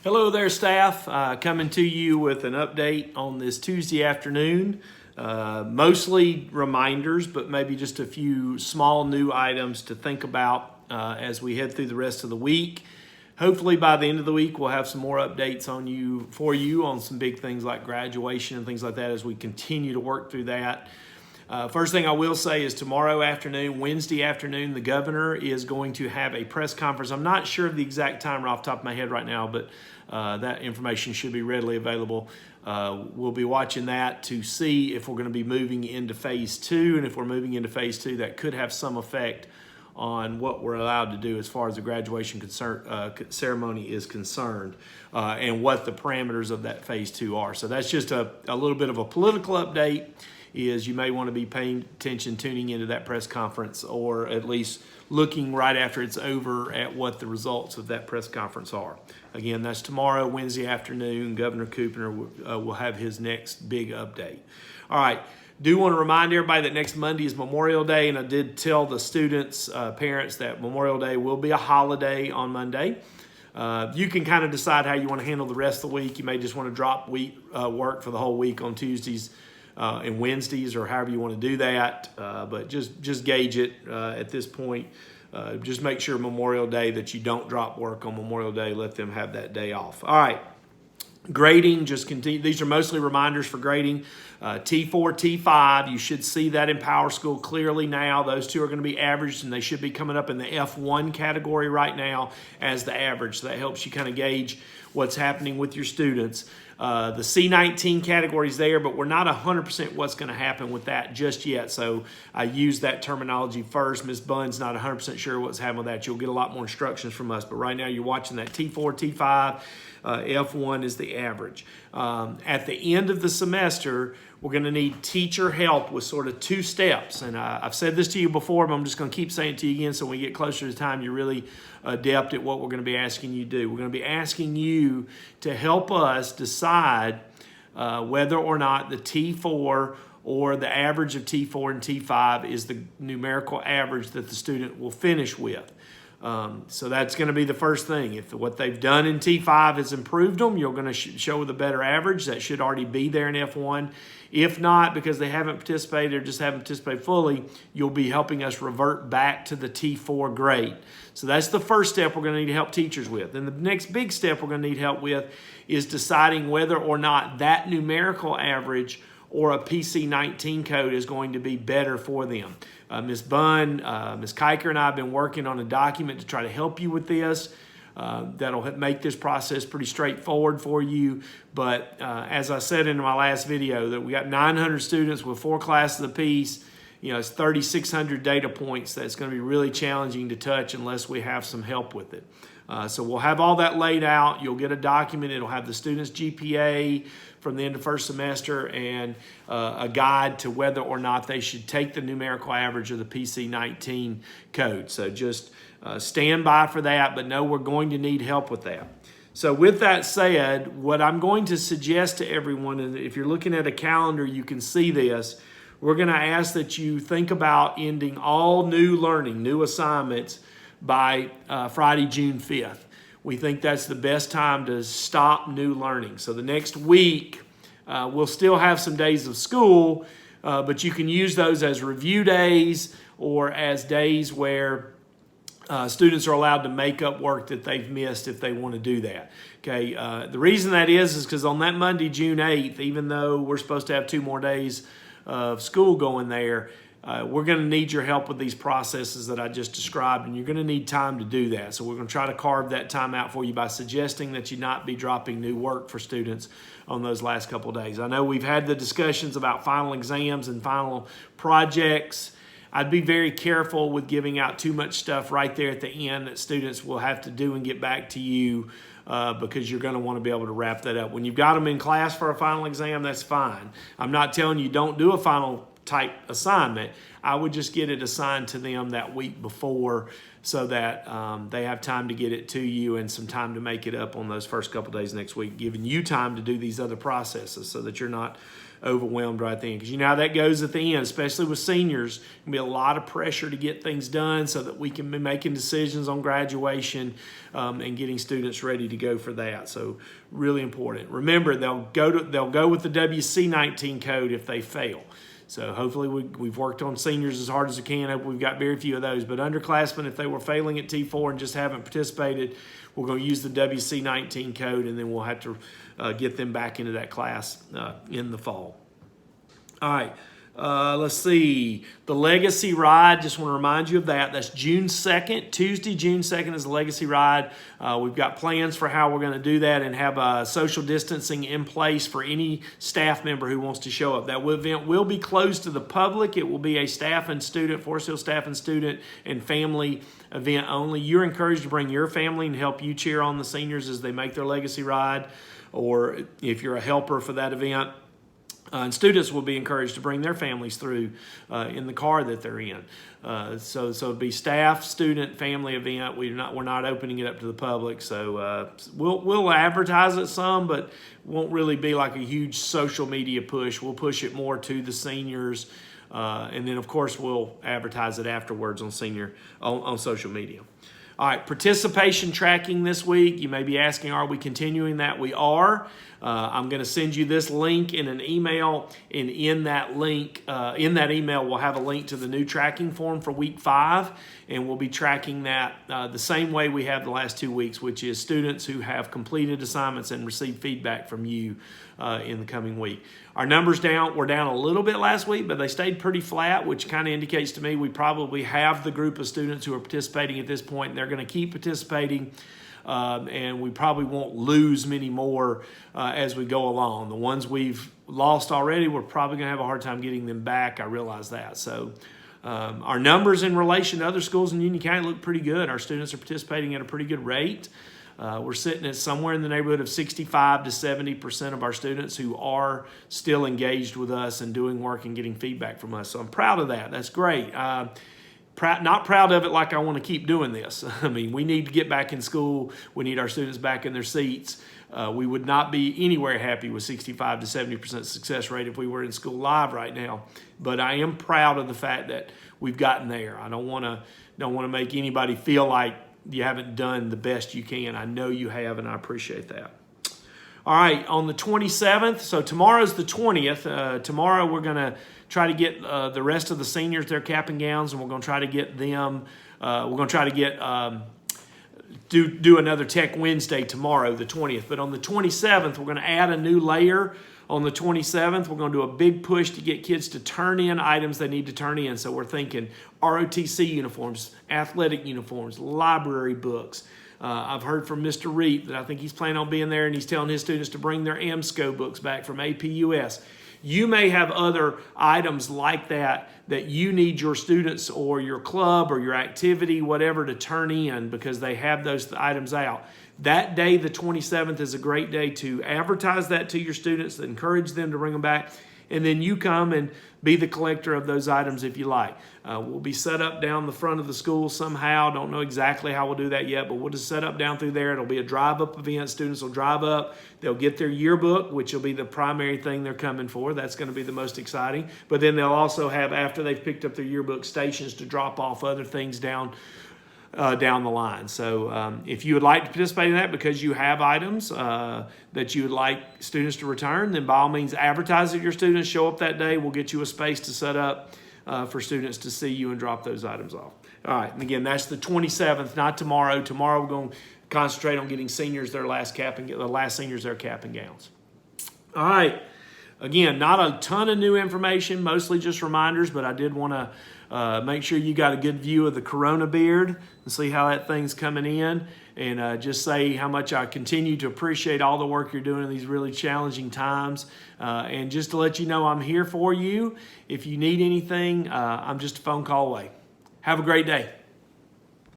Hello there, staff. Coming to you with an update on this Tuesday afternoon. Mostly reminders, but maybe just a few small new items to think about as we head through the rest of the week. Hopefully by the end of the week, we'll have some more updates for you on some big things like graduation and things like that as we continue to work through that. First thing I will say is tomorrow afternoon, Wednesday afternoon, the governor is going to have a press conference. I'm not sure of the exact time off the top of my head right now, but that information should be readily available. We'll be watching that to see if we're going to be moving into phase 2. And if we're moving into phase 2, that could have some effect on what we're allowed to do as far as the graduation ceremony is concerned and what the parameters of that phase 2 are. So that's just a little bit of a political update. You may want to be paying attention, tuning into that press conference, or at least looking right after it's over at what the results of that press conference are. Again, that's tomorrow, Wednesday afternoon. Governor Cooper will have his next big update. All right. Do want to remind everybody that next Monday is Memorial Day, and I did tell the students, parents, that Memorial Day will be a holiday on Monday. You can kind of decide how you want to handle the rest of the week. You may just want to drop work for the whole week on Tuesdays and Wednesdays, or however you want to do that. But just gauge it at this point. Just make sure Memorial Day that you don't drop work on Memorial Day. Let them have that day off. All right. Grading, just continue. These are mostly reminders for grading. T4, T5, you should see that in PowerSchool clearly now. Those two are going to be averaged, and they should be coming up in the F1 category right now as the average. So that helps you kind of gauge what's happening with your students. The C19 category is there, but we're not 100% what's going to happen with that just yet. So I use that terminology first. Ms. Bunn's not 100% sure what's happening with that. You'll get a lot more instructions from us. But right now you're watching that T4, T5. F1 is the average. At the end of the semester, we're going to need teacher help with sort of 2 steps. And I've said this to you before, but I'm just going to keep saying it to you again so when we get closer to the time, you're really adept at what we're going to be asking you to do. We're going to be asking you to help us decide whether or not the T4 or the average of T4 and T5 is the numerical average that the student will finish with. So that's going to be the first thing. If what they've done in T5 has improved them, you're going to show with a better average. That should already be there in F1. If not, because they haven't participated or just haven't participated fully, you'll be helping us revert back to the T4 grade. So that's the first step we're going to need to help teachers with. And the next big step we're going to need help with is deciding whether or not that numerical average or a PC19 code is going to be better for them. Ms. Bunn, Ms. Kiker, and I have been working on a document to try to help you with this. That'll make this process pretty straightforward for you. But as I said in my last video, that we got 900 students with 4 classes apiece. It's 3,600 data points. That's going to be really challenging to touch unless we have some help with it. So we'll have all that laid out. You'll get a document. It'll have the student's GPA from the end of first semester and a guide to whether or not they should take the numerical average of the PC19 code. So just stand by for that, but know we're going to need help with that. So with that said, what I'm going to suggest to everyone, and if you're looking at a calendar, you can see this, we're going to ask that you think about ending all new learning, new assignments, by Friday, June 5th. We think that's the best time to stop new learning. So the next week, we'll still have some days of school, but you can use those as review days or as days where students are allowed to make up work that they've missed if they want to do that. Okay. The reason that is because on that Monday, June 8th, even though we're supposed to have 2 more days of school going there, we're going to need your help with these processes that I just described, and you're going to need time to do that. So we're going to try to carve that time out for you by suggesting that you not be dropping new work for students on those last couple of days. I know we've had the discussions about final exams and final projects. I'd be very careful with giving out too much stuff right there at the end that students will have to do and get back to you because you're going to want to be able to wrap that up. When you've got them in class for a final exam, that's fine. I'm not telling you don't do a final type assignment. I would just get it assigned to them that week before so that they have time to get it to you and some time to make it up on those first couple days next week, giving you time to do these other processes so that you're not overwhelmed right then. Because you know how that goes at the end, especially with seniors. There'll be a lot of pressure to get things done so that we can be making decisions on graduation and getting students ready to go for that. So really important. Remember, they'll go with the WC19 code if they fail. So hopefully we've worked on seniors as hard as we can. We've got very few of those. But underclassmen, if they were failing at T4 and just haven't participated, we're going to use the WC19 code, and then we'll have to get them back into that class in the fall. All right. Let's see. The Legacy Ride, just want to remind you of that. That's June 2nd. Tuesday, June 2nd is the Legacy Ride. We've got plans for how we're going to do that and have social distancing in place for any staff member who wants to show up. That event will be closed to the public. It will be a staff and student, Forest Hill staff and student and family event only. You're encouraged to bring your family and help you cheer on the seniors as they make their Legacy Ride, or if you're a helper for that event. And students will be encouraged to bring their families through in the car that they're in. So it'll be staff, student, family event. We're not opening it up to the public. So we'll advertise it some, but won't really be like a huge social media push. We'll push it more to the seniors, and then of course we'll advertise it afterwards on social media. All right, participation tracking this week. You may be asking, are we continuing that? We are. I'm going to send you this link in an email, and in that email, we'll have a link to the new tracking form for week 5, and we'll be tracking that the same way we have the last 2 weeks, which is students who have completed assignments and received feedback from you in the coming week. Our numbers were down a little bit last week, but they stayed pretty flat, which kind of indicates to me we probably have the group of students who are participating at this point, and they're going to keep participating. And we probably won't lose many more as we go along. The ones we've lost already, we're probably going to have a hard time getting them back. I realize that. So our numbers in relation to other schools in Union County look pretty good. Our students are participating at a pretty good rate. We're sitting at somewhere in the neighborhood of 65 to 70% of our students who are still engaged with us and doing work and getting feedback from us. So I'm proud of that. That's great. Not proud of it like I want to keep doing this. I mean, we need to get back in school. We need our students back in their seats. We would not be anywhere happy with 65 to 70% success rate if we were in school live right now. But I am proud of the fact that we've gotten there. I don't want to make anybody feel like you haven't done the best you can. I know you have, and I appreciate that. All right, on the 27th, so tomorrow's the 20th. Tomorrow we're going to try to get the rest of the seniors their cap and gowns, and we're going to try to get them, do another Tech Wednesday tomorrow, the 20th. But on the 27th, we're going to add a new layer. On the 27th, we're going to do a big push to get kids to turn in items they need to turn in. So we're thinking ROTC uniforms, athletic uniforms, library books. I've heard from Mr. Reap that I think he's planning on being there, and he's telling his students to bring their AMSCO books back from APUS. You may have other items like that you need your students or your club or your activity, whatever, to turn in because they have those items out. That day, the 27th, is a great day to advertise that to your students, encourage them to bring them back, and then you come and be the collector of those items if you like. We'll be set up down the front of the school somehow. Don't know exactly how we'll do that yet, but we'll just set up down through there. It'll be a drive-up event. Students will drive up. They'll get their yearbook, which will be the primary thing they're coming for. That's going to be the most exciting. But then they'll also have, after they've picked up their yearbook, stations to drop off other things down the line. So if you would like to participate in that because you have items that you would like students to return, then by all means advertise it to your students. Show up that day. We'll get you a space to set up for students to see you and drop those items off. All right, and again, that's the 27th, not tomorrow. Tomorrow we're going to concentrate on getting seniors the last seniors their cap and gowns. All right. Again, not a ton of new information, mostly just reminders, but I did want to make sure you got a good view of the Corona beard and see how that thing's coming in, and just say how much I continue to appreciate all the work you're doing in these really challenging times. And just to let you know, I'm here for you. If you need anything, I'm just a phone call away. Have a great day.